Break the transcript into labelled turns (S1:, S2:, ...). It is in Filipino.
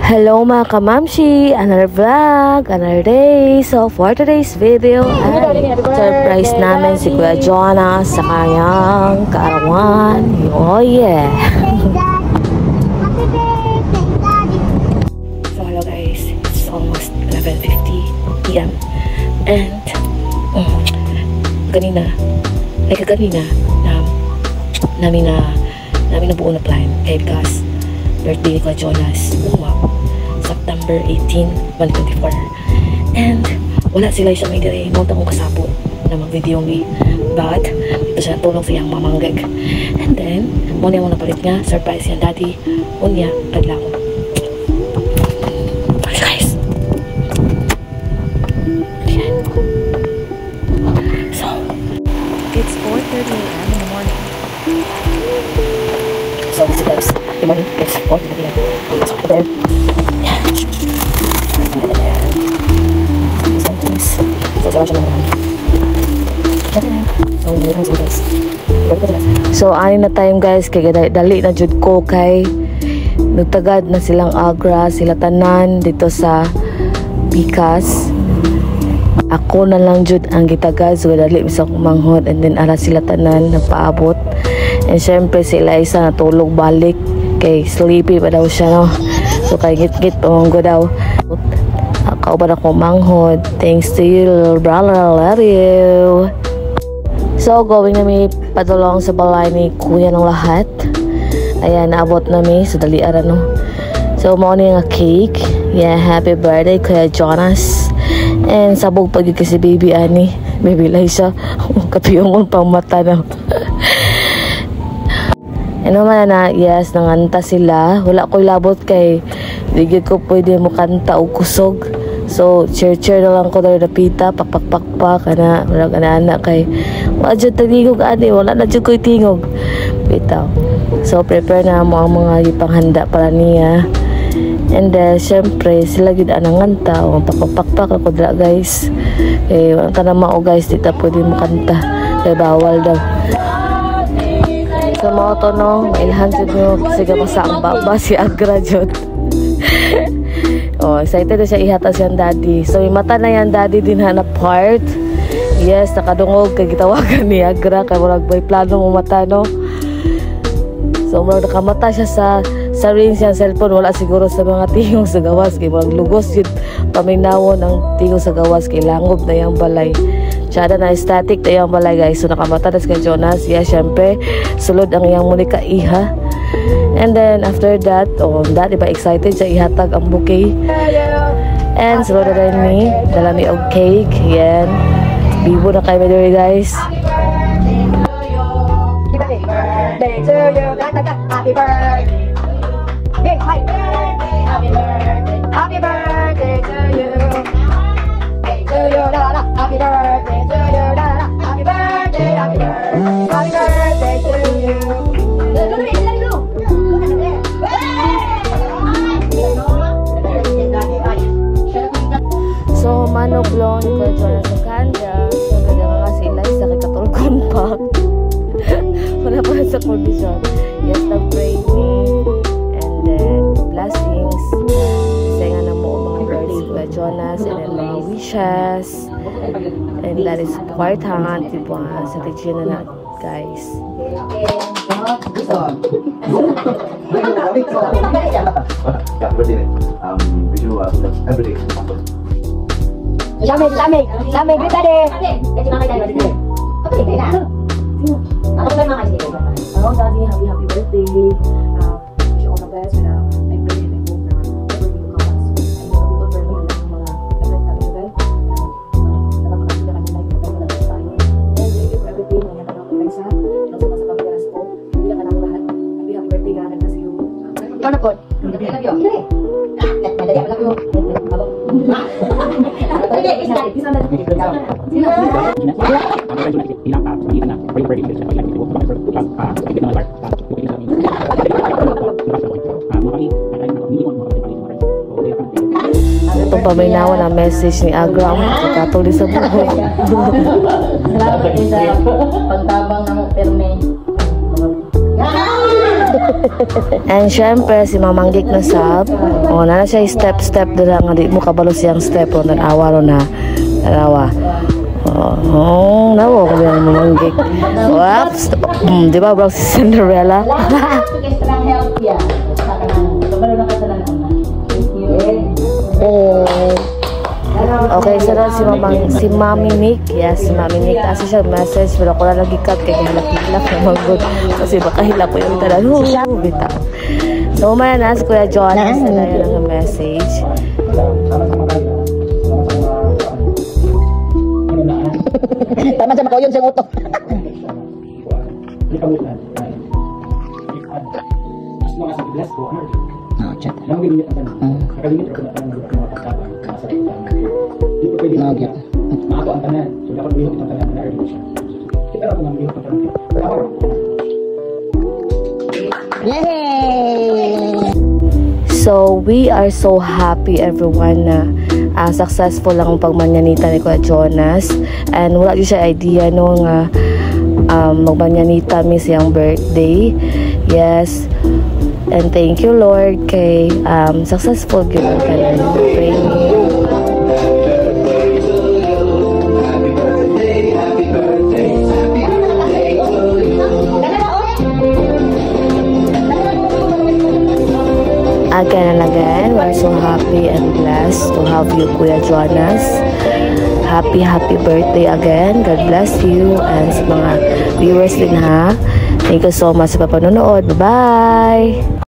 S1: Hello mga kamamshi! Another vlog, another day. So for today's video ay surprise namin si Kuya Jonas sa kanyang kaarawan. Oh yeah! So hello guys, it's almost 11:50 PM and kanina namin na buo na plan kaya because birthday ni Kuya Jonas. Wow. September 18, 2024. And wala sila siya may dire. Mawag akong kasabot na mag-video ni. But ito siya tulong siyang mamanggag. And then, muna yung napalit nga. Surprise yan daddy. Unya, kadlaw. Bye guys. Ayan. So, it's 4:30 AM in the morning. So, this is good morning. It's 4:30 AM. So, then, yeah. So ani na time guys kay dali na jud ko kay nagtagad na silang Agra sila tanan dito sa Pikas. Ako na lang jud ang gitagad so dali sa manghod and then ara sila tanan nagpaabot. And syempre sila isa natulog balik kay sleepy pa daw siya no. So kay git-git pamanggo daw. Ako ba na kong manghod. Thanks to you, little brother. I love you. So, going na may padulong sa balay ni kuya ng lahat. Ayan, naabot na may. So, dali ara no. So, morning a cake. Yeah, happy birthday, Kuya Jonas. And sabog pag kasi baby ani. Baby Liza. Kapiyong pang mata na. Ano man na, yes, nanganta sila. Wala ko'y labot kay digid ko pwede mo kanta o kusog. So, cheer na lang ko na napita, pakpak kana, wala anak kay wala dyan tingog ani, wala na dyan ko'y tingog. Bitaw. So, prepare na mo ang mga ipanghanda para niya. And then, syempre, sila gid anang nganta, o pakpak ako dra guys. Eh, wala ka na mao guys, dito pwede mo kanta. Kaya bawal daw. So, mga to no, mailhan dyan nyo, kasi kapasa ang baba si Agra dyan. Oh, excited na siya ihatas yan daddy. So, may mata na yan daddy din na part. Yes, nakadungog kay gitawagan ni Agra kay murag may plano mo mata no. So, murag nakamata siya sa ring siya cellphone. Wala siguro sa mga tingog sa gawas kay murag lugos yun paminawon ang tingog sa gawas kay langob na yung balay. Tsada na static na yung balay guys. So, nakamata na si Jonas. Yes, syempre sulod ang iyang munika iha. And then after that, daddy ba excited siya ihatag ang bouquet. And sunod na rin ni dala mi og cake. Yan. Bibo na kayo medyo guys. Happy birthday to you. Happy birthday. Happy birthday. Happy birthday to you. To you. Happy birthday to you. Happy birthday. Happy birthday. Happy birthday to you. So, manok long ni Kuya Jonas sa kanya. So, kanya nga sila isa kay katulgon pa. Wala pa sa condition. Yes, nag-pray me. And then, blessings. Kasi nga na mo mga birthday Kuya Jonas. And then, mga wishes. And that is important. Diba? Sa teaching na guys. Lamig, kita deh. Kasi mga kailan dito. Okay, na. Ako ba mga kasi? Ako daddy, happy birthday. Wish you all the best. I pray and I hope na everything will come us. I know we will learn ng mga event. Nakakasya kami na kita tayo tayo. And thank you for everything. Ngayon ka na sa pagkiras ko. Hindi ka na lahat. Happy birthday ka na sa iyo. Ikaw na po. I love you. Madali, I love you. Ito paminawan ang message ni Agra kakatuloy sa buhok.
S2: Salamat din sa pagtabang ng perme.
S1: And syempre, si Mamanggik na sab. O, na siya step-step dira nga di mo kabalo siyang step. O, nanawa ro na. Nanawa. Oh, nawo ko yung Mamanggik. Whoops. Di ba, bro, si Cinderella? Okay, so na si Mami Nick. Yes, si Mami Nick. Kasi siya message, pero ako na lagi cut kaya hilak-hilak naman good. Kasi baka hilak ko yung talan. Bita. So, umaya na si Kuya John. Kasi na yun ang message.
S2: Tama siya makaw yun siyang uto.
S1: So, we are so happy everyone na successful lang ang pagmanyanita ni Kuya Jonas. And wala din siya idea no nga magmanyanita mi siyang birthday. Yes. And thank you Lord kay successful gyud ka na training. Again and again, we're so happy and blessed to have you, Kuya Jonas. Happy birthday again. God bless you. And sa mga viewers din ha, thank you so much sa papanonood. Bye-bye!